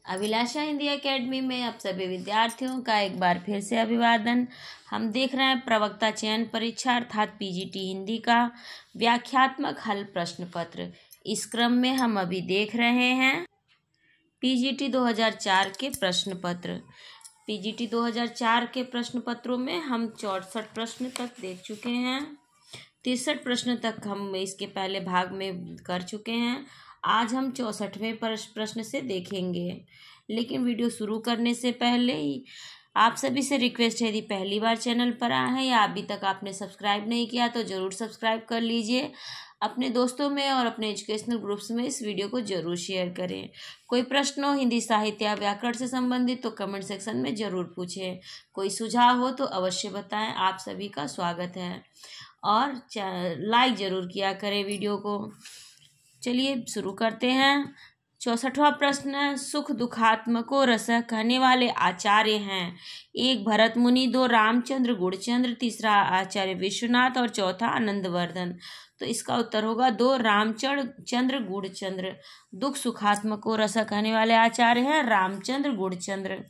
अभिलाषा Hindi academy में आप सभी विद्यार्थियों का एक बार फिर से अभिवादन। हम देख रहे हैं प्रवक्ता चयन परीक्षा अर्थात पीजीटी हिंदी का व्याख्यात्मक हल प्रश्न पत्र। इस क्रम में हम अभी देख रहे हैं पीजीटी 2004 के प्रश्न पत्र। पीजीटी 2004 के प्रश्न पत्रों में हम 64 प्रश्न तक देख चुके हैं। 63 प्रश्न तक हम इसके पहले भाग में कर चुके हैं। आज हम 64वें प्रश्न से देखेंगे। लेकिन वीडियो शुरू करने से पहले ही आप सभी से रिक्वेस्ट है, यदि पहली बार चैनल पर आए हैं या अभी तक आपने सब्सक्राइब नहीं किया तो ज़रूर सब्सक्राइब कर लीजिए। अपने दोस्तों में और अपने एजुकेशनल ग्रुप्स में इस वीडियो को ज़रूर शेयर करें। कोई प्रश्न हो हिंदी साहित्य या व्याकरण से संबंधित तो कमेंट सेक्शन में ज़रूर पूछें। कोई सुझाव हो तो अवश्य बताएं। आप सभी का स्वागत है और लाइक ज़रूर किया करें वीडियो को। चलिए शुरू करते हैं। 64वां प्रश्न है, सुख दुखात्मको रस कहने वाले आचार्य हैं। 1 भरत मुनि, 2 रामचंद्र गुड़चंद्र, तीसरा आचार्य विश्वनाथ और चौथा आनंदवर्धन। तो इसका उत्तर होगा 2 रामचंद्र गुड़चंद्र। दुख सुखात्मको रस कहने वाले आचार्य हैं रामचंद्र गुड़चंद्र।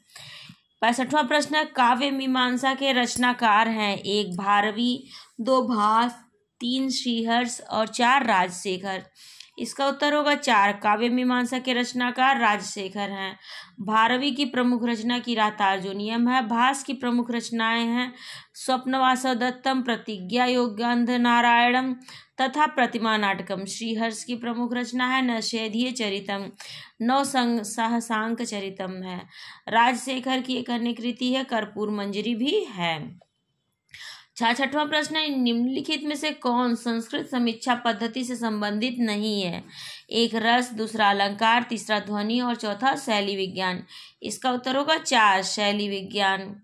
65वां प्रश्न है, काव्य मीमांसा के रचनाकार हैं। 1 भारवी, 2 भास, 3 श्रीहर्ष और 4 राजशेखर। इसका उत्तर होगा 4। काव्य मीमांसा के रचनाकार राजशेखर हैं। भारवी की प्रमुख रचना किरातार्जुनीयम है। भास की प्रमुख रचनाएं हैं स्वप्नवासव दत्तम, प्रतिज्ञा योगांध नारायणम तथा प्रतिमा नाटकम। श्रीहर्ष की प्रमुख रचना है नैषधीय चरितम, नौ सहसांक चरितम है। राजशेखर की एक अन्य कृति है कर्पूर मंजरी भी है। 66वां प्रश्न है, निम्नलिखित में से कौन संस्कृत समीक्षा पद्धति से संबंधित नहीं है। 1 रस, दूसरा अलंकार, तीसरा ध्वनि और चौथा शैली विज्ञान। इसका उत्तर होगा 4 शैली विज्ञान।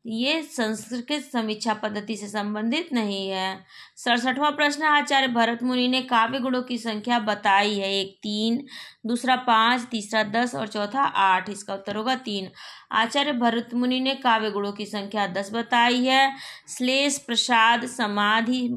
ये संस्कृत समीक्षा पद्धति से संबंधित नहीं है। 67वां प्रश्न, आचार्य भरत मुनि ने काव्य गुणों की संख्या बताई है। 1 3, दूसरा 5, तीसरा 10 और चौथा 8। इसका उत्तर होगा 3। आचार्य भरत मुनि ने काव्य गुणों की संख्या 10 बताई है। श्लेष, प्रसाद, समाधि,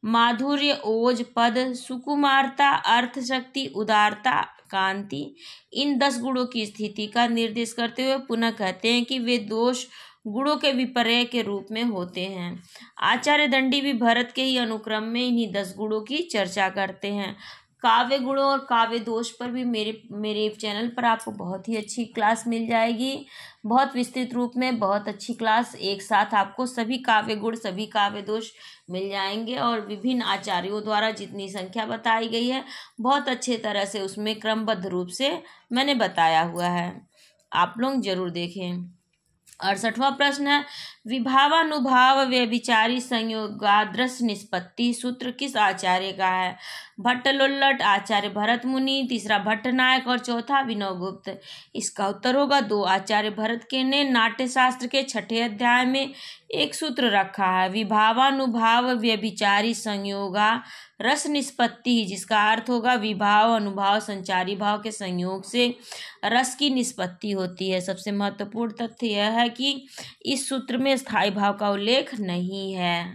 माधुर्य, ओज, पद, सुकुमारता, अर्थशक्ति, उदारता, कांति, इन 10 गुणों की स्थिति का निर्देश करते हुए पुनः कहते हैं कि वे दोष गुणों के विपर्य के रूप में होते हैं। आचार्य दंडी भी भरत के ही अनुक्रम में इन्हीं 10 गुणों की चर्चा करते हैं। काव्य गुणों और काव्य दोष पर भी मेरे चैनल पर आपको बहुत ही अच्छी क्लास मिल जाएगी। बहुत विस्तृत रूप में बहुत अच्छी क्लास, एक साथ आपको सभी काव्य गुण सभी काव्य दोष मिल जाएंगे और विभिन्न आचार्यों द्वारा जितनी संख्या बताई गई है बहुत अच्छे तरह से उसमें क्रमबद्ध रूप से मैंने बताया हुआ है। आप लोग जरूर देखें। 68वां प्रश्न है, विभावानुभाव व्यभिचारी संयोगादृश निष्पत्ति सूत्र किस आचार्य का है। भट्टलुल्लट, आचार्य भरत मुनि, तीसरा भट्टनायक और चौथा विनोगुप्त। इसका उत्तर होगा 2 आचार्य भरत के ने नाट्य शास्त्र के 6ठे अध्याय में एक सूत्र रखा है, विभावानुभाव व्यभिचारी संयोगा रस निष्पत्ति, जिसका अर्थ होगा विभाव अनुभाव संचारी भाव के संयोग से रस की निष्पत्ति होती है। सबसे महत्वपूर्ण तथ्य यह है कि इस सूत्र में स्थायी भाव का उल्लेख नहीं है।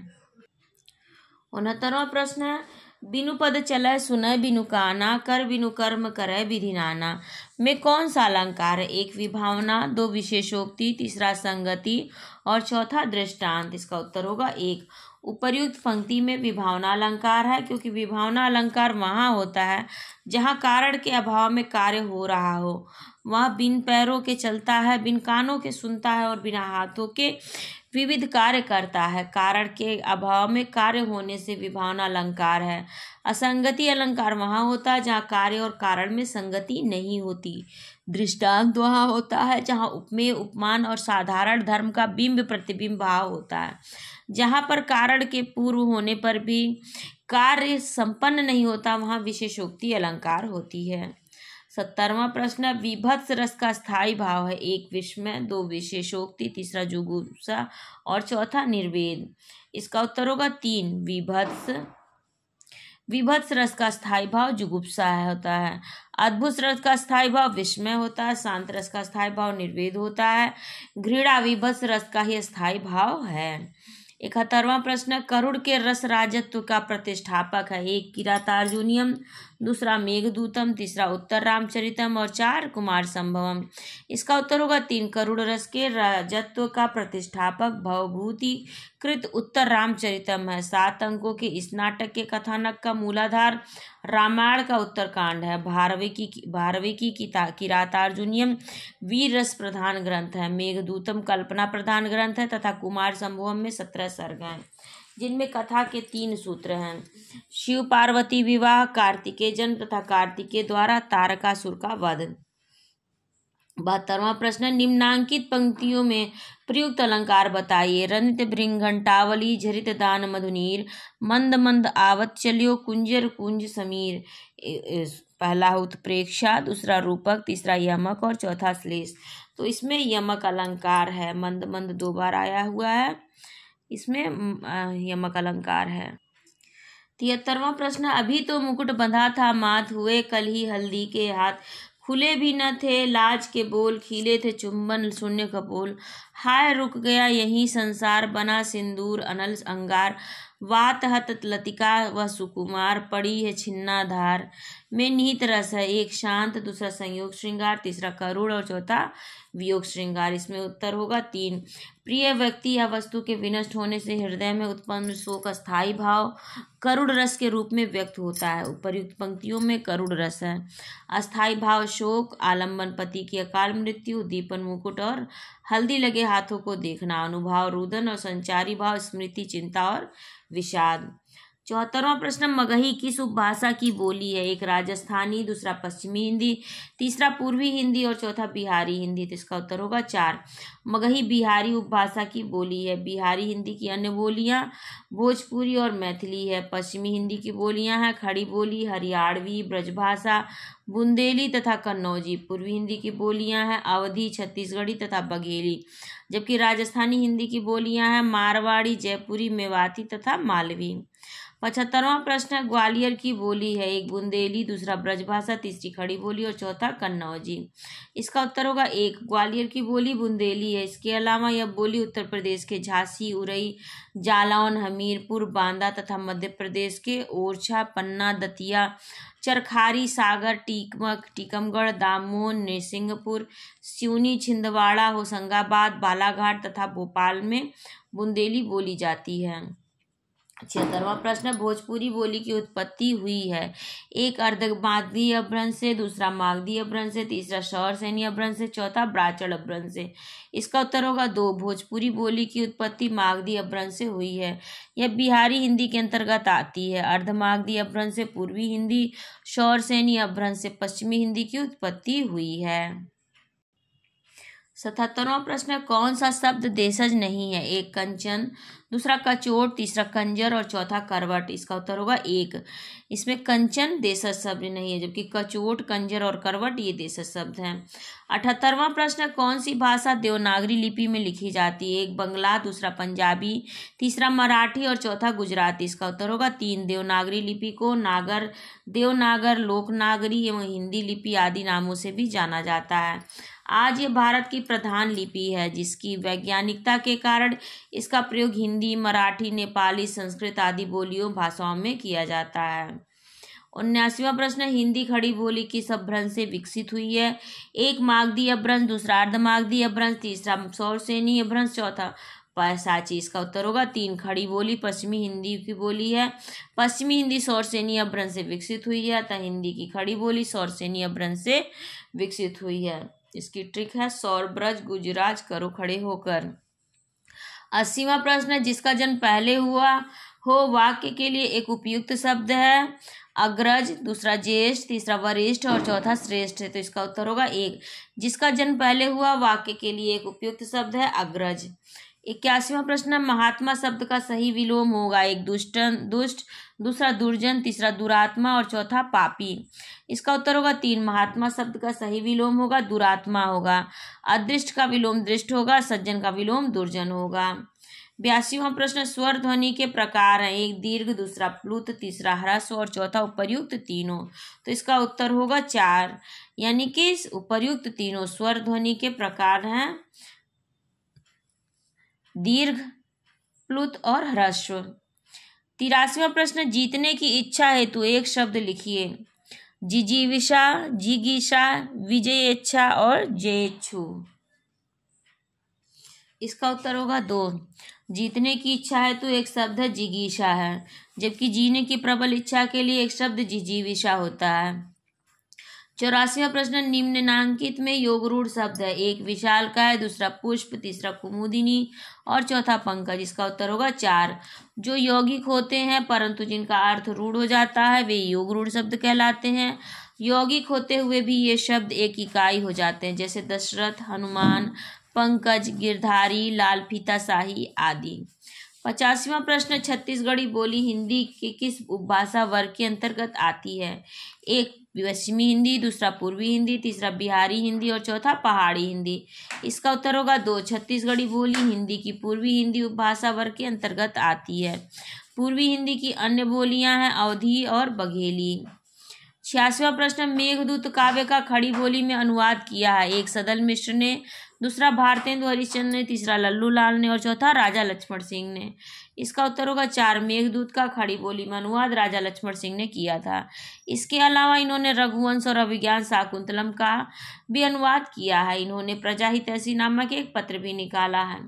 69वां प्रश्न है, बिनु पद चलय सुनय बिनु काना, कर बिनु कर्म करय विधि नाना में कौन सा अलंकार है। 1 विभावना, 2 विशेषोक्ति, तीसरा संगति और चौथा दृष्टांत। इसका उत्तर होगा 1। उपर्युक्त पंक्ति में विभावना अलंकार है, क्योंकि विभावना अलंकार वहाँ होता है जहाँ कारण के अभाव में कार्य हो रहा हो। वह बिन पैरों के चलता है, बिन कानों के सुनता है और बिना हाथों के विविध कार्य करता है। कारण के अभाव में कार्य होने से विभावना अलंकार है। असंगति अलंकार वहाँ होता है जहाँ कार्य और कारण में संगति नहीं होती। दृष्टांत वहाँ होता है जहाँ उपमेय, उपमान और साधारण धर्म का बिंब प्रतिबिंब भाव होता है। जहाँ पर कारण के पूर्व होने पर भी कार्य संपन्न नहीं होता, वहाँ विशेषोक्ति अलंकार होती है। 70वां प्रश्न, विभत्स रस का स्थायी भाव है। 1 विस्मय, 2 विशेषोक्ति, तीसरा जुगुप्सा और चौथा निर्वेद। इसका उत्तर होगा 3 विभत्स रस का स्थायी भाव जुगुप्सा होता है। अद्भुत रस का स्थायी भाव विस्मय होता है। शांत रस का स्थायी भाव निर्वेद होता है। घृणा विभत्स रस का ही स्थायी भाव है। 71वां प्रश्न, करुण के रस राजत्व का प्रतिष्ठापक है। 1 किरातार्जुनीयम, दूसरा मेघदूतम, तीसरा उत्तर रामचरितम और 4 कुमार संभवम। इसका उत्तर होगा 3 करुड़ रस के राजत्व का प्रतिष्ठापक भवभूति कृत उत्तर रामचरितम है। 7 अंकों के इस नाटक के कथानक का मूलाधार रामायण का उत्तरकांड है। भारविकी किरातार्जुनीयम वीर रस प्रधान ग्रंथ है। मेघदूतम कल्पना प्रधान ग्रंथ है तथा कुमार संभवम में 17 सर्ग हैं, जिनमें कथा के 3 सूत्र हैं। शिव पार्वती विवाह, कार्तिकेय जन्म तथा कार्तिकेय द्वारा तारकासुर का वध। 72वां प्रश्न, निम्नांकित पंक्तियों में प्रयुक्त अलंकार बताइए। रनित भृंघंटावली, झरित दान मधुनीर, मंद मंद आवत चलियो, कुंजर कुंज समीर। पहला उत्प्रेक्षा, दूसरा रूपक, तीसरा यमक और चौथा श्लेष। तो इसमें यमक अलंकार है। मंद मंद 2 बार आया हुआ है, इसमें यमक अलंकार है। 73वां प्रश्न, अभी तो मुकुट बंधा था माथ, हुए कल ही हल्दी के हाथ, खुले भी न थे लाज के बोल, खिले थे चुंबन शून्य कपोल। हाय रुक गया यही संसार, बना सिंदूर अनल अंगार, वात हत लतिका व सुकुमार, पड़ी है छिन्ना धार। में निहित रस है, एक शांत, दूसरा संयोग श्रृंगार, तीसरा करुण और चौथा वियोग श्रृंगार। इसमें उत्तर होगा 3। प्रिय व्यक्ति या वस्तु के विनष्ट होने से हृदय में उत्पन्न शोक अस्थायी भाव करुण रस के रूप में व्यक्त होता है। उपर्युक्त पंक्तियों में करुण रस है। अस्थायी भाव शोक, आलम्बन, पति की अकाल मृत्यु, दीपन मुकुट और हल्दी लगे हाथों को देखना, अनुभाव रुदन और संचारी भाव स्मृति, चिंता और विषाद। 74वां प्रश्न, मगही किस उपभाषा की बोली है? एक राजस्थानी, दूसरा पश्चिमी हिंदी, तीसरा पूर्वी हिंदी और चौथा बिहारी हिंदी। तो इसका उत्तर होगा 4। मगही बिहारी उपभाषा की बोली है। बिहारी हिंदी की अन्य बोलियां भोजपुरी और मैथिली है। पश्चिमी हिंदी की बोलियां हैं खड़ी बोली, हरियाणवी, ब्रजभाषा, बुंदेली तथा कन्नौजी। पूर्वी हिंदी की बोलियां हैं अवधी, छत्तीसगढ़ी तथा बघेली। जबकि राजस्थानी हिंदी की बोलियां हैं मारवाड़ी, जयपुरी, मेवाती तथा मालवी। 75वां प्रश्न, ग्वालियर की बोली है। एक बुंदेली, दूसरा ब्रजभाषा, तीसरी खड़ी बोली और चौथा कन्नौजी। इसका उत्तर होगा 1। ग्वालियर की बोली बुंदेली है। इसके अलावा यह बोली उत्तर प्रदेश के झांसी, उरई, जालौन, हमीरपुर, बांदा तथा मध्य प्रदेश के ओरछा, पन्ना, दतिया, चरखारी, सागर, टीकमगढ़, दामोह, नरसिंहपुर, सिवनी, छिंदवाड़ा, होशंगाबाद, बालाघाट तथा भोपाल में बुंदेली बोली जाती है। 76वां प्रश्न, भोजपुरी बोली की उत्पत्ति हुई है। एक अर्धमागधी अपभ्रंश से, दूसरा मागधी अपभ्रंश से, तीसरा शौरसेनी अपभ्रंश से, चौथा ब्राह्मण अपभ्रंश से। इसका उत्तर होगा 2। भोजपुरी बोली की उत्पत्ति मागधी अपभ्रंश से हुई है। यह बिहारी हिंदी के अंतर्गत आती है। अर्धमागधी अपभ्रंश से पूर्वी हिंदी, शौरसेनी अपभ्रंश से पश्चिमी हिंदी की उत्पत्ति हुई है। 77वां प्रश्न, कौन सा शब्द देशज नहीं है? एक कंचन, दूसरा कचोट, तीसरा कंजर और चौथा करवट। इसका उत्तर होगा 1। इसमें कंचन देशज शब्द नहीं है, जबकि कचोट, कंजर और करवट ये देशज शब्द हैं। 78वां प्रश्न, कौन सी भाषा देवनागरी लिपि में लिखी जाती है? एक बंगला, दूसरा पंजाबी, तीसरा मराठी और चौथा गुजराती। इसका उत्तर होगा 3। देवनागरी लिपि को नागर, देवनागर, लोकनागरी एवं हिंदी लिपि आदि नामों से भी जाना जाता है। आज ये भारत की प्रधान लिपि है, जिसकी वैज्ञानिकता के कारण इसका प्रयोग हिंदी, मराठी, नेपाली, संस्कृत आदि बोलियों भाषाओं में किया जाता है। 79वां प्रश्न, हिंदी खड़ी बोली किस अपभ्रंश से विकसित हुई है? एक मागधी अपभ्रंश, दूसरा अर्धमागधी अपभ्रंश, तीसरा शौरसेनी अपभ्रंश, चौथा पैसाची। इसका उत्तर होगा 3। खड़ी बोली पश्चिमी हिंदी की बोली है। पश्चिमी हिंदी शौरसेनी अपभ्रंश से विकसित हुई है, अतः हिंदी की खड़ी बोली शौरसेनी अपभ्रंश से विकसित हुई है। इसकी ट्रिक है सौर ब्रज गुजराज करो खड़े होकर। 80वां प्रश्न, जिसका जन्म पहले हुआ हो वाक्य के लिए एक उपयुक्त शब्द है। अग्रज, दूसरा ज्येष्ठ, तीसरा वरिष्ठ और चौथा श्रेष्ठ है। तो इसका उत्तर होगा 1। जिसका जन्म पहले हुआ वाक्य के लिए एक उपयुक्त शब्द है अग्रज। 81वां प्रश्न, महात्मा शब्द का सही विलोम होगा। एक दुष्ट, दूसरा दुर्जन, तीसरा दुरात्मा और चौथा पापी। इसका उत्तर होगा 3। महात्मा शब्द का सही विलोम होगा दुरात्मा होगा। अदृष्ट का विलोम दृष्ट होगा, सज्जन का विलोम दुर्जन होगा। 82वां प्रश्न, स्वर ध्वनि के प्रकार हैं। एक दीर्घ, दूसरा प्लुत, तीसरा ह्रस्व और चौथा उपर्युक्त तीनों। तो इसका उत्तर होगा 4, यानी कि उपर्युक्त तीनों स्वर ध्वनि के प्रकार हैं दीर्घ, प्लुत और ह्रस्व। 83वां प्रश्न, जीतने की इच्छा हेतु एक शब्द लिखिए। जिजीविषा, जिगीषा, विजयेच्छा और जयेच्छु। इसका उत्तर होगा 2। जीतने की इच्छा है तो एक शब्द है जिगीषा है, जबकि जीने की प्रबल इच्छा के लिए एक शब्द जिजीविषा होता है। 84वां प्रश्न, निम्नलिखित में योगरूढ़ शब्द है। एक विशालकाय, दूसरा पुष्प, तीसरा कुमुदिनी और चौथा पंकज। इसका उत्तर होगा 4। जो यौगिक होते हैं परंतु जिनका अर्थ रूढ़ हो जाता है वे योगरूढ़ शब्द कहलाते हैं। यौगिक होते हुए भी ये शब्द एक इकाई हो जाते हैं, जैसे दशरथ, हनुमान, पंकज, गिरधारी, लाल फीता शाही आदि। 85वां प्रश्न, छत्तीसगढ़ी बोली हिंदी के किस उपभाषा वर्ग के अंतर्गत आती है? एक पश्चिमी हिंदी, दूसरा पूर्वी हिंदी, तीसरा बिहारी हिंदी और चौथा पहाड़ी हिंदी। इसका उत्तर होगा 2। छत्तीसगढ़ी बोली हिंदी की पूर्वी हिंदी उपभाषा वर्ग के अंतर्गत आती है। पूर्वी हिंदी की अन्य बोलियां हैं अवधी और बघेली। 86वां प्रश्न, मेघदूत काव्य का खड़ी बोली में अनुवाद किया है। एक सदल मिश्र ने, दूसरा भारतेंदु हरिश्चंद्र ने, तीसरा लल्लू लाल ने और चौथा राजा लक्ष्मण सिंह ने। इसका उत्तर होगा 4। मेघदूत का खड़ी बोली में अनुवाद राजा लक्ष्मण सिंह ने किया था। इसके अलावा इन्होंने रघुवंश और अभिज्ञान शाकुंतलम का भी अनुवाद किया है। इन्होंने प्रजाहित ऐसी नामक एक पत्र भी निकाला है।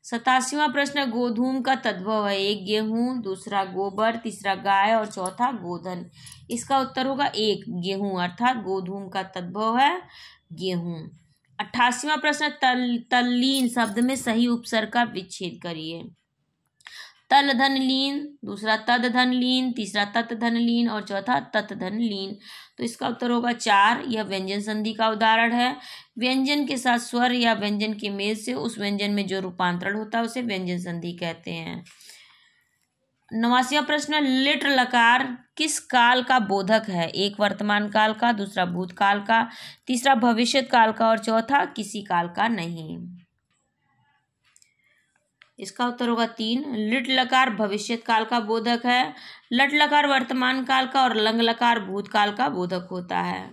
87वां प्रश्न, गोधूम का तद्भव है। एक गेहूं, दूसरा गोबर, तीसरा गाय और चौथा गोधन। इसका उत्तर होगा 1 गेहूं, अर्थात गोधूम का तद्भव है गेहूं। 88वां प्रश्न, तल्लीन शब्द में सही उपसर्ग का विच्छेद करिए। तल धन लीन, दूसरा तद धन लीन, तीसरा तत धन लीन और चौथा तत धन लीन। तो इसका उत्तर होगा 4। यह व्यंजन संधि का उदाहरण है। व्यंजन के साथ स्वर या व्यंजन के मेल से उस व्यंजन में जो रूपांतरण होता है उसे व्यंजन संधि कहते हैं। 89वां प्रश्न, लिट लकार किस काल का बोधक है? एक वर्तमान काल का, दूसरा भूतकाल का, तीसरा भविष्य काल का और चौथा किसी काल का नहीं। इसका उत्तर होगा 3। लिट लकार भविष्य काल का बोधक है। लट लकार वर्तमान काल का और लंग लकार भूतकाल का बोधक होता है।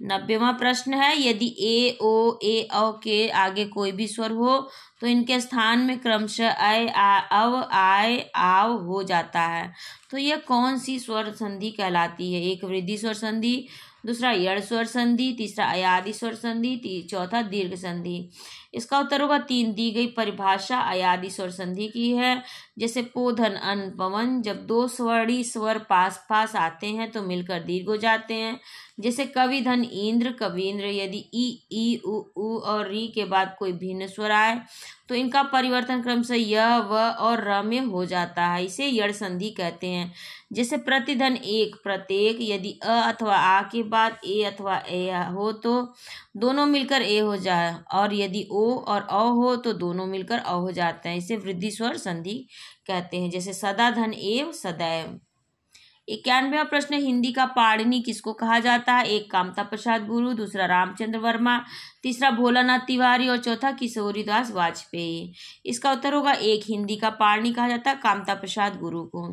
90वां प्रश्न है, यदि ए, ओ, ए, औ के आगे कोई भी स्वर हो तो इनके स्थान में क्रमशः अय, आ, अव, आय, आव हो जाता है। तो यह कौन सी स्वर संधि कहलाती है? एक वृद्धि स्वर संधि, दूसरा यड़ स्वर संधि, तीसरा अयादि स्वर संधि, चौथा दीर्घ संधि। इसका उत्तर होगा 3। दी गई परिभाषा अयादि स्वर संधि की है। जैसे पोधन, अन, पवन, जब 2 स्वर्णी स्वर पास पास आते हैं तो मिलकर दीर्घ हो जाते हैं। जैसे कविधन, इंद्र, कवींद्र। यदि ई, उ और री के बाद कोई भिन्न स्वर आए तो इनका परिवर्तन क्रमशः य, व और र में हो जाता है। इसे यड़ संधि कहते हैं। जैसे प्रतिधन, एक, प्रत्येक। यदि अ अथवा आ के बाद ए अथवा ए हो तो दोनों मिलकर ए हो जाए, और यदि ओ और अ हो तो दोनों मिलकर अ हो जाते हैं। इसे वृद्धि स्वर संधि कहते हैं। जैसे सदा धन एव, सदैव। 91वां प्रश्न, हिंदी का पाणिनि किसको कहा जाता है? एक कामता प्रसाद गुरु, दूसरा रामचंद्र वर्मा, तीसरा भोलानाथ तिवारी और चौथा किशोरीदास वाजपेयी। इसका उत्तर होगा 1। हिंदी का पाणिनि कहा जाता है कामता प्रसाद गुरु को।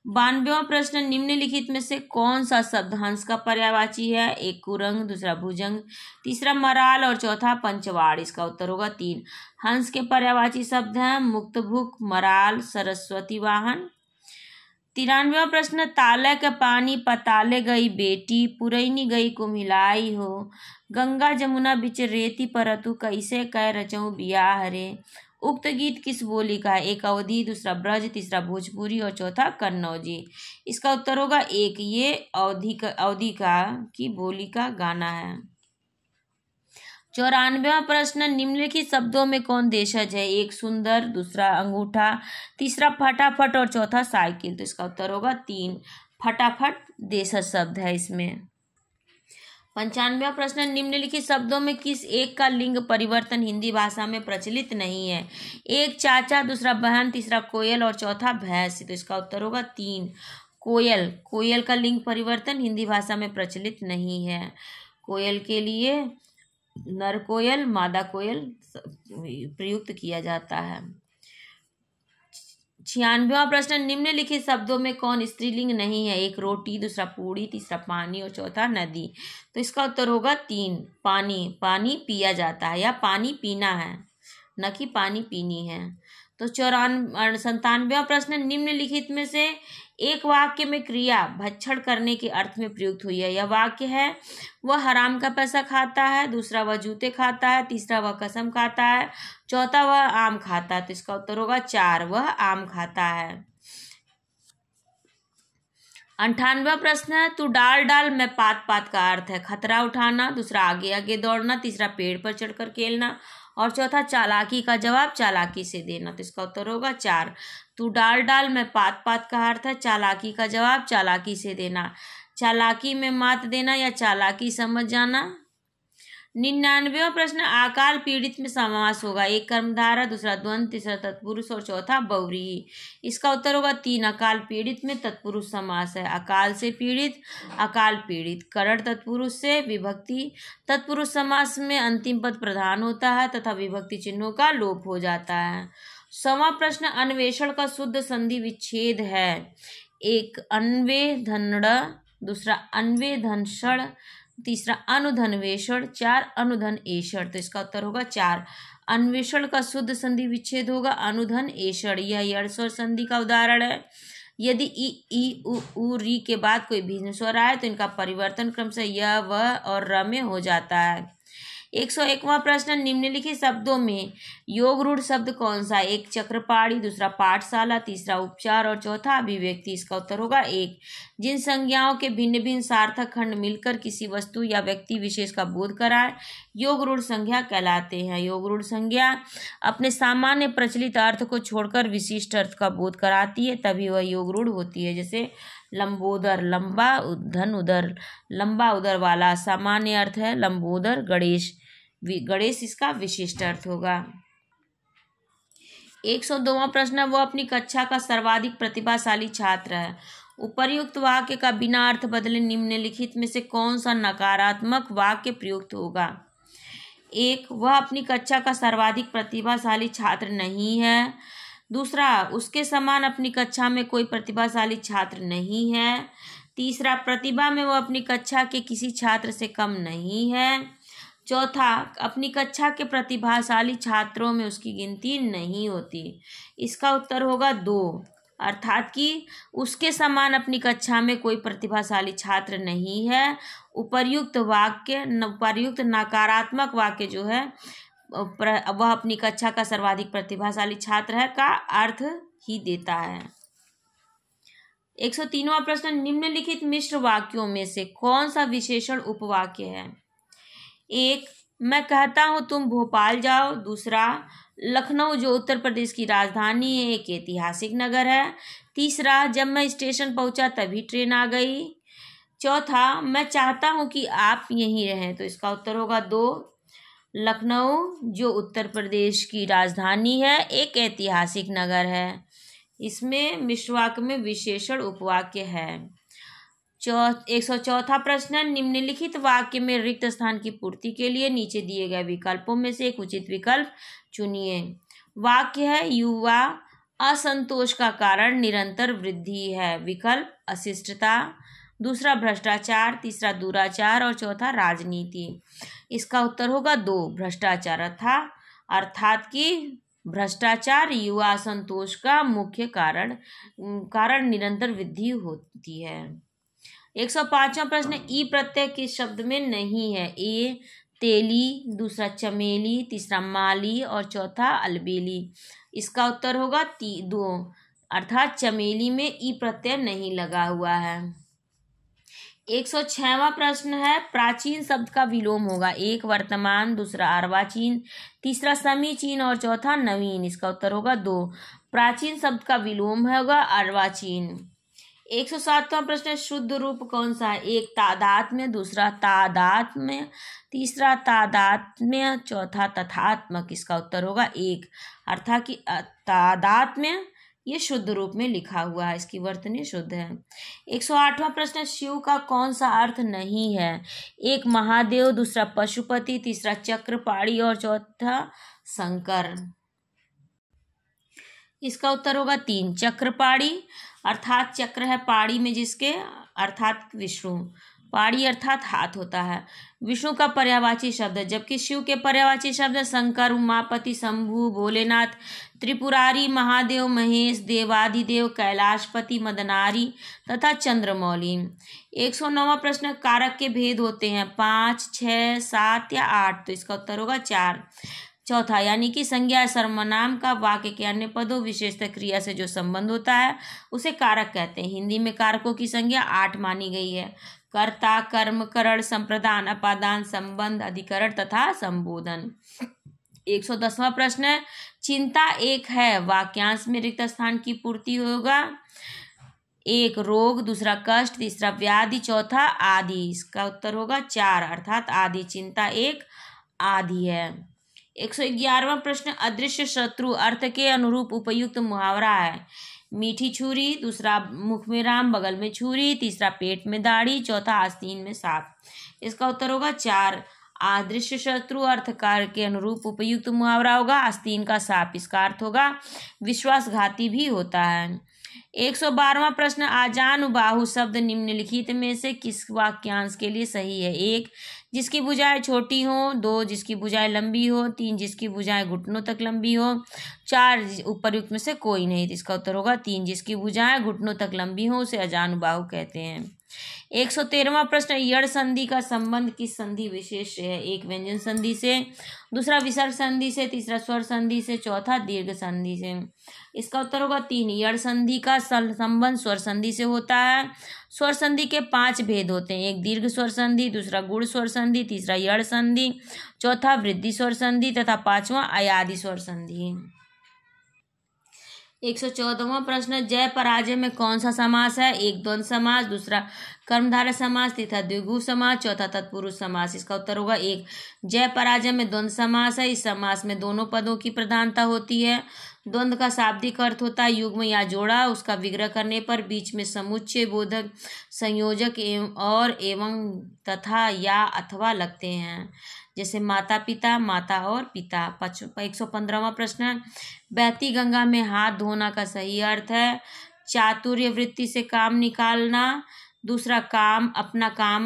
92वां प्रश्न, निम्नलिखित में से कौन सा शब्द हंस का पर्यायवाची है? एक कुरंग, दूसरा भुजंग, तीसरा मराल और चौथा पंचवाड़। इसका उत्तर होगा 3। हंस के पर्यायवाची शब्द हैं मुक्तभुक, मराल, सरस्वती वाहन। 93वां प्रश्न, ताले के पानी पताले गई बेटी, पुरैनी गई कुम्हिलाई हो, गंगा जमुना बिच रेती परतु, कैसे कै रचऊं बियाह रे। उक्त गीत किस बोली का है? एक अवधी, दूसरा ब्रज, तीसरा भोजपुरी और चौथा कन्नौजी। इसका उत्तर होगा 1। ये अवधी का की बोली का गाना है। 94वां प्रश्न, निम्नलिखित शब्दों में कौन देशज है? एक सुंदर, दूसरा अंगूठा, तीसरा फटाफट और चौथा साइकिल। तो इसका उत्तर होगा 3। फटाफट देशज शब्द है इसमें। 95वां प्रश्न, निम्नलिखित शब्दों में किस एक का लिंग परिवर्तन हिंदी भाषा में प्रचलित नहीं है? एक चाचा, दूसरा बहन, तीसरा कोयल और चौथा भैंस। तो इसका उत्तर होगा 3। कोयल। कोयल का लिंग परिवर्तन हिंदी भाषा में प्रचलित नहीं है। कोयल के लिए नर कोयल, मादा कोयल प्रयुक्त किया जाता है। 96वां प्रश्न, निम्नलिखित शब्दों में कौन स्त्रीलिंग नहीं है? एक रोटी, दूसरा पूड़ी, तीसरा पानी और चौथा नदी। तो इसका उत्तर होगा 3। पानी। पानी पिया जाता है या पानी पीना है, न कि पानी पीनी है। तो 97वां प्रश्न, निम्नलिखित में से एक वाक्य में क्रिया भक्षण करने के अर्थ में प्रयुक्त हुई है। यह वाक्य है, वह हराम का पैसा खाता है, दूसरा वह जूते खाता है, तीसरा वह कसम खाता है, चौथा वह आम खाता है। तो इसका उत्तर होगा 4, वह आम खाता है। 98वां प्रश्न है, तू डाल डाल मैं पात पात का अर्थ है खतरा उठाना, दूसरा आगे आगे दौड़ना, तीसरा पेड़ पर चढ़कर खेलना और चौथा चालाकी का जवाब चालाकी से देना। तो इसका उत्तर होगा 4, तू डाल डाल मैं पात पात का अर्थ है चालाकी का जवाब चालाकी से देना। चालाकी में मात देना या चालाकी समझ जाना। 99वां प्रश्न, अकाल पीड़ित में समास होगा, एक कर्मधारय, दूसरा द्वंद्व, तीसरा तत्पुरुष और चौथा बहुव्रीहि। इसका उत्तर होगा 3, अकाल पीड़ित में तत्पुरुष समास है। अकाल से पीड़ित, अकाल पीड़ित, करण तत्पुरुष से विभक्ति तत्पुरुष समास में अंतिम पद प्रधान होता है तथा विभक्ति चिन्हों का लोप हो जाता है। 100वां प्रश्न, अन्वेषण का शुद्ध संधि विच्छेद है, एक अन्वेधनड़, दूसरा अन्वेधनषण, तीसरा अनुधनवेषण, 4 अनुधन एषण। तो इसका उत्तर होगा 4, अन्वेषण का शुद्ध संधि विच्छेद होगा अनुधन एषण। यह यड़ स्वर संधि का उदाहरण है। यदि ई उ री के बाद कोई भिन्न स्वर आए तो इनका परिवर्तन क्रमशः य व और र में हो जाता है। 101वां प्रश्न, निम्नलिखित शब्दों में योग रूढ़ शब्द कौन सा है? एक चक्रपाणी, दूसरा पाठशाला, तीसरा उपचार और चौथा अभिव्यक्ति। इसका उत्तर होगा 1, जिन संज्ञाओं के भिन्न भिन्न सार्थक खंड मिलकर किसी वस्तु या व्यक्ति विशेष का बोध कराए योग रूढ़ संज्ञा कहलाते हैं। योग रूढ़ संज्ञा अपने सामान्य प्रचलित अर्थ को छोड़कर विशिष्ट अर्थ का बोध कराती है, तभी वह योग रूढ़ होती है। जैसे लंबोदर, लंबा धन उदर, लंबा उदर वाला, सामान्य अर्थ है लंबोदर। गणेश, गणेश इसका विशिष्ट अर्थ होगा। 102वां प्रश्न, वो अपनी कक्षा का सर्वाधिक प्रतिभाशाली छात्र है। उपर्युक्त वाक्य का बिना अर्थ बदले निम्नलिखित में से कौन सा नकारात्मक वाक्य प्रयुक्त होगा? 1, वह अपनी कक्षा का सर्वाधिक प्रतिभाशाली छात्र नहीं है। दूसरा, उसके समान अपनी कक्षा में कोई प्रतिभाशाली छात्र नहीं है। तीसरा, प्रतिभा में वह अपनी कक्षा के किसी छात्र से कम नहीं है। चौथा, अपनी कक्षा के प्रतिभाशाली छात्रों में उसकी गिनती नहीं होती। इसका उत्तर होगा 2, अर्थात कि उसके समान अपनी कक्षा में कोई प्रतिभाशाली छात्र नहीं है। उपर्युक्त नकारात्मक वाक्य जो है वह अपनी कक्षा का सर्वाधिक प्रतिभाशाली छात्र है का अर्थ ही देता है। 103वां प्रश्न, निम्नलिखित मिश्र वाक्यों में से कौन सा विशेषण उपवाक्य है? 1, मैं कहता हूँ तुम भोपाल जाओ। दूसरा, लखनऊ जो उत्तर प्रदेश की राजधानी है एक ऐतिहासिक नगर है। तीसरा, जब मैं स्टेशन पहुंचा तभी ट्रेन आ गई। चौथा, मैं चाहता हूँ कि आप यहीं रहें। तो इसका उत्तर होगा 2, लखनऊ जो उत्तर प्रदेश की राजधानी है एक ऐतिहासिक नगर है। इसमें मिश्र वाक्य में विशेषण उपवाक्य है। 104वां प्रश्न, निम्नलिखित वाक्य में रिक्त स्थान की पूर्ति के लिए नीचे दिए गए विकल्पों में से एक उचित विकल्प चुनिए। वाक्य है, युवा असंतोष का कारण निरंतर वृद्धि है। विकल्प अशिष्टता, दूसरा भ्रष्टाचार, तीसरा दुराचार और चौथा राजनीति। इसका उत्तर होगा 2, भ्रष्टाचार। अर्थात कि भ्रष्टाचार युवा असंतोष का मुख्य कारण निरंतर वृद्धि होती है। 105वां प्रश्न, ई प्रत्यय किस शब्द में नहीं है? ए तेली, दूसरा चमेली, तीसरा माली और चौथा अलबेली। इसका उत्तर होगा 2, अर्थात चमेली में ई प्रत्यय नहीं लगा हुआ है। 106वां प्रश्न है, प्राचीन शब्द का विलोम होगा। 1 वर्तमान, दूसरा अर्वाचीन, तीसरा समीचीन और चौथा नवीन। इसका उत्तर होगा 2, प्राचीन शब्द का विलोम होगा अर्वाचीन। 107वां प्रश्न, शुद्ध रूप कौन सा है? 1 तादात्म्य, दूसरा तादात्म्य, तीसरा तादात्म्य, चौथा तथात्मक। इसका उत्तर होगा 1, अर्थात कि तादात्म्य ये शुद्ध रूप में लिखा हुआ है, इसकी वर्तनी शुद्ध है। 108वां प्रश्न, शिव का कौन सा अर्थ नहीं है? 1 महादेव, दूसरा पशुपति, तीसरा चक्रपाणी और चौथा शंकर। इसका उत्तर होगा 3, चक्रपाणी, अर्थात चक्र है पाड़ी में जिसके, अर्थात विष्णु। पाड़ी अर्थात हाथ होता है। विष्णु का पर्यायवाची शब्द है, जबकि शिव के पर्यायवाची शब्द शंकर, उमापति, शंभु, भोलेनाथ, त्रिपुरारी, महादेव, महेश, देवाधिदेव, कैलाशपति, मदनारी तथा चंद्रमौली। 109वां प्रश्न, कारक के भेद होते हैं 5, 6, 7 या 8, तो इसका उत्तर होगा 4। चौथा, यानी कि संज्ञा सर्वनाम का वाक्य के अन्य पदों विशेषतः क्रिया से जो संबंध होता है उसे कारक कहते हैं। हिंदी में कारकों की संज्ञा 8 मानी गई है। कर्ता, कर्म, करण, संप्रदान, अपादान, संबंध, अधिकरण तथा संबोधन। 110वां प्रश्न है, चिंता एक है, वाक्यांश में रिक्त स्थान की पूर्ति होगा। 1 रोग, दूसरा कष्ट, तीसरा व्याधि, चौथा आदि। इसका उत्तर होगा 4 अर्थात आदि। चिंता एक आदि है। 111वां प्रश्न, अदृश्य शत्रु अर्थ के अनुरूप उपयुक्त मुहावरा है। मीठी छुरी, दूसरा मुख में राम बगल में छुरी, तीसरा पेट में दाढ़ी, चौथा आस्तीन में सांप। इसका उत्तर होगा 4 अदृश्य शत्रु अर्थ के अनुरूप उपयुक्त मुहावरा होगा आस्तीन का सांप। इसका अर्थ होगा विश्वासघाती भी होता है। 112वां प्रश्न, आजानुबाहु शब्द निम्नलिखित में से किस वाक्यांश के लिए सही है? 1 जिसकी भुजाएं छोटी हो, 2 जिसकी भुजाएं लंबी हो, 3 जिसकी भुजाएं घुटनों तक लंबी हो, 4 उपर्युक्त में से कोई नहीं। तो इसका उत्तर होगा 3 जिसकी भुजाएं घुटनों तक लंबी हो उसे अजानुबाहु कहते हैं। 113वां प्रश्न, यड़ संधि का संबंध किस संधि विशेष से है? 1 व्यंजन संधि से, दूसरा विसर्ग संधि से, तीसरा स्वर संधि से, चौथा दीर्घ संधि से। इसका उत्तर होगा 3 यड़ संधि का संबंध स्वर संधि से होता है। स्वर संधि के 5 भेद होते हैं। 1 दीर्घ स्वर संधि, दूसरा गुण स्वर संधि, तीसरा यड़ संधि, चौथा वृद्धि स्वर संधि तथा 5वां अयादि स्वर संधि। 114वां प्रश्न, जय पराजय में कौन सा समास है? 1 द्वंद्व समास, दूसरा कर्मधारय समास, तीसरा द्विगु समास, चौथा तत्पुरुष समास। इसका उत्तर होगा 1 जय पराजय में द्वंद्व समास है। इस समास में दोनों पदों की प्रधानता होती है। द्वंद्व का शाब्दिक अर्थ होता है युग्म या जोड़ा। उसका विग्रह करने पर बीच में समुच्चय बोधक संयोजक एवं तथा या अथवा लगते हैं, जैसे माता पिता, माता और पिता। 115वां प्रश्न है, बहती गंगा में हाथ धोना का सही अर्थ है। चातुर्य वृत्ति से काम निकालना, दूसरा अपना काम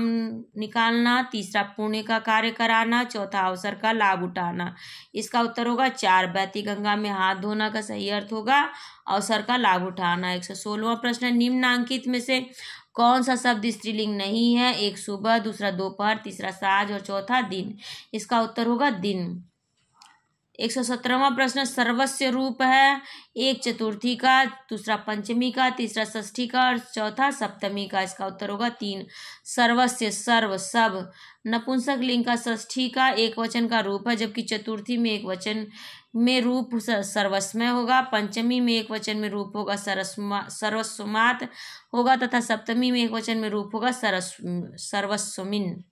निकालना, तीसरा पुण्य का कार्य कराना, चौथा अवसर का लाभ उठाना। इसका उत्तर होगा 4 बहती गंगा में हाथ धोना का सही अर्थ होगा अवसर का लाभ उठाना। 116वां प्रश्न, निम्नांकित में से कौन सा शब्द स्त्रीलिंग नहीं है? 1 सुबह, दूसरा दोपहर, तीसरा साँझ और चौथा दिन। इसका उत्तर होगा दिन। 117वां प्रश्न, सर्वस्व रूप है। 1 चतुर्थी का, दूसरा पंचमी का, तीसरा षष्ठी का और चौथा सप्तमी का। इसका उत्तर होगा 3 सर्वस्व, सर्व, सब। नपुंसक लिंग का षष्ठी का एक वचन का रूप है, जबकि चतुर्थी में एक वचन में रूप सर्वस्मय होगा, पंचमी में एक वचन में रूप होगा सर्वस्वमात होगा तथा सप्तमी में एक वचन में रूप होगा सर्वस्वमिन।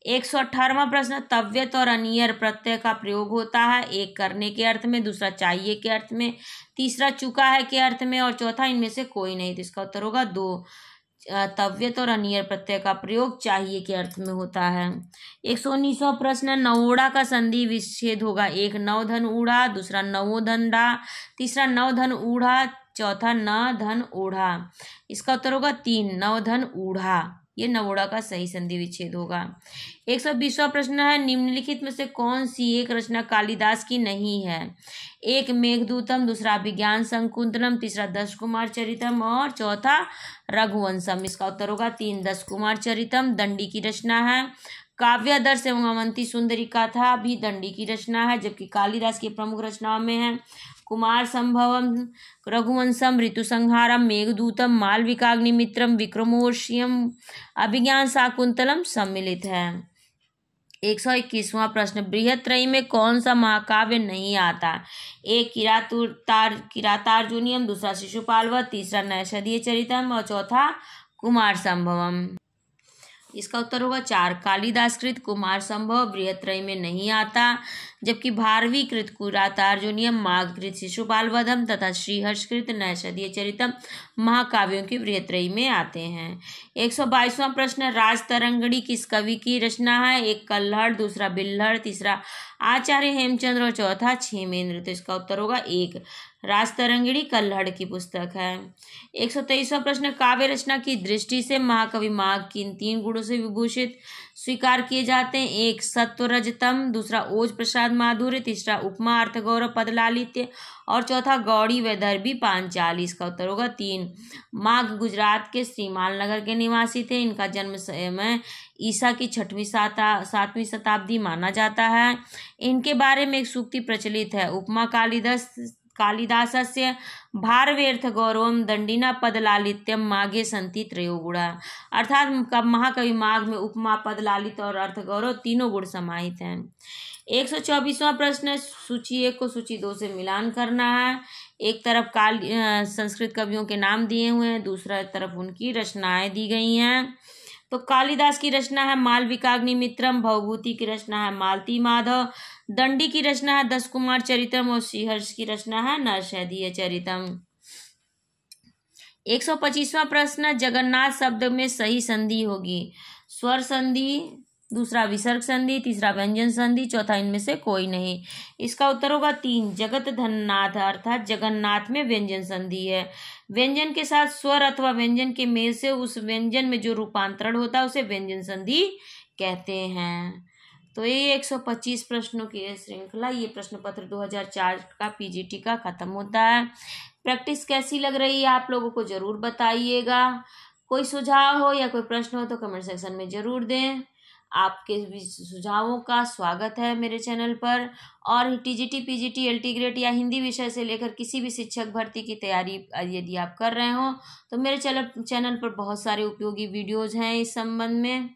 118वां प्रश्न, तव्यत और अनियर प्रत्यय का प्रयोग होता है। 1 करने के अर्थ में, दूसरा चाहिए के अर्थ में, तीसरा चुका है के अर्थ में और चौथा इनमें से कोई नहीं। तो इसका उत्तर होगा 2 तव्यत और अनियर प्रत्यय का प्रयोग चाहिए के अर्थ में होता है। 119वां प्रश्न, नवोढ़ा का संधि विच्छेद होगा। 1 नव धन ऊढ़ा, दूसरा नवो धन डा, तीसरा नव धन ऊढ़ा, चौथा न धन ओढ़ा। इसका उत्तर होगा 3 नव धन ऊढ़ा। ये नवोढ़ा का सही संधि विच्छेद होगा। 120वां प्रश्न है, निम्नलिखित में से कौन सी एक रचना कालिदास की नहीं है? 1 मेघदूतम, दूसरा अभिज्ञान शकुंतलम, तीसरा दश कुमार चरितम और चौथा रघुवंशम। इसका उत्तर होगा 3 दश कुमार चरितम दंडी की रचना है। काव्यादर्श एवं अवंती सुंदरी गाथा भी दंडी की रचना है, जबकि कालिदास की प्रमुख रचनाओं में है कुमार संभवम, रघुवंशम, ऋतुसंहारम, मेघदूतम, मालविकाग्निमित्रम, विक्रमोर्वशीयम, अभिज्ञान शाकुंतलम सम्मिलित है। 121वां प्रश्न, बृहत्त्रयी में कौन सा महाकाव्य नहीं आता? 1 किरातार्जुनीयम, दूसरा शिशुपालवध, तीसरा नैषधीय चरितम और चौथा कुमार संभवम। इसका उत्तर होगा 4 कालिदास कृत कुमार संभव बृहत्त्रयी में नहीं आता, जबकि भारवी कृत किरातार्जुनीयम, माघ कृत शिशुपालवधम तथा श्रीहर्ष कृत नैषधीय चरितम महाकाव्यों की वृहत्रयी में आते हैं। 122वां प्रश्न, राजतरंगिणी किस कवि की रचना है? एक कल्हड़, दूसरा बिल्हड़, तीसरा आचार्य हेमचंद्र और चौथा क्षेमेंद्र। तो इसका उत्तर होगा एक, राजतरंगिणी कल्हड़ की पुस्तक है। 123वां प्रश्न, काव्य रचना की दृष्टि से महाकवि माघ किन 3 गुणों से विभूषित स्वीकार किए जाते हैं? एक सत्व रजतम, दूसरा ओज प्रसाद माधुर्य, तीसरा उपमा अर्थ गौरव पद लालित्य और चौथा गौड़ी वैदर्भी पांचाली। इसका उत्तर होगा 3। माघ गुजरात के श्रीमाल नगर के निवासी थे। इनका जन्म समय ईसा की 7वीं शताब्दी माना जाता है। इनके बारे में एक सूक्ति प्रचलित है, उपमा कालिदासस्य भारव्यर्थ गौरवम दंडिना पद लालित्यम माघे संति त्रयो गुणा। अर्थात महाकवि माघ में उपमा, पद लालित्य और अर्थ गौरव तीनों गुण समाहित हैं। 124वां प्रश्न, सूची 1 को सूची 2 से मिलान करना है। एक तरफ संस्कृत कवियों के नाम दिए हुए हैं, दूसरा तरफ उनकी रचनाएं दी गई हैं। तो कालिदास की रचना है मालविकाग्निमित्रम, भवभूति की रचना है मालती माधव, दंडी की रचना है 10 कुमार चरितम और श्रीहर्ष की रचना है नरसैंधीय चरितम। 125वां प्रश्न, जगन्नाथ शब्द में सही संधि होगी? स्वर संधि, दूसरा विसर्ग संधि, तीसरा व्यंजन संधि, चौथा इनमें से कोई नहीं। इसका उत्तर होगा 3, जगत धननाथ, अर्थात जगन्नाथ में व्यंजन संधि है। व्यंजन के साथ स्वर अथवा व्यंजन के मेल से उस व्यंजन में जो रूपांतरण होता है उसे व्यंजन संधि कहते हैं। तो ये 125 प्रश्नों की श्रृंखला, ये प्रश्न पत्र 2004 का पीजीटी का खत्म होता है। प्रैक्टिस कैसी लग रही है आप लोगों को जरूर बताइएगा। कोई सुझाव हो या कोई प्रश्न हो तो कमेंट सेक्शन में जरूर दें। आपके सुझावों का स्वागत है मेरे चैनल पर। और टीजीटी, पीजीटी, एलटी ग्रेड या हिंदी विषय से लेकर किसी भी शिक्षक भर्ती की तैयारी यदि आप कर रहे हो तो मेरे चैनल पर बहुत सारे उपयोगी वीडियोज हैं इस संबंध में।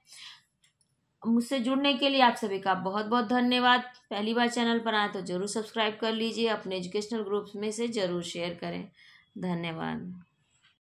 मुझसे जुड़ने के लिए आप सभी का बहुत बहुत धन्यवाद। पहली बार चैनल पर आए तो जरूर सब्सक्राइब कर लीजिए, अपने एजुकेशनल ग्रुप्स में से जरूर शेयर करें। धन्यवाद।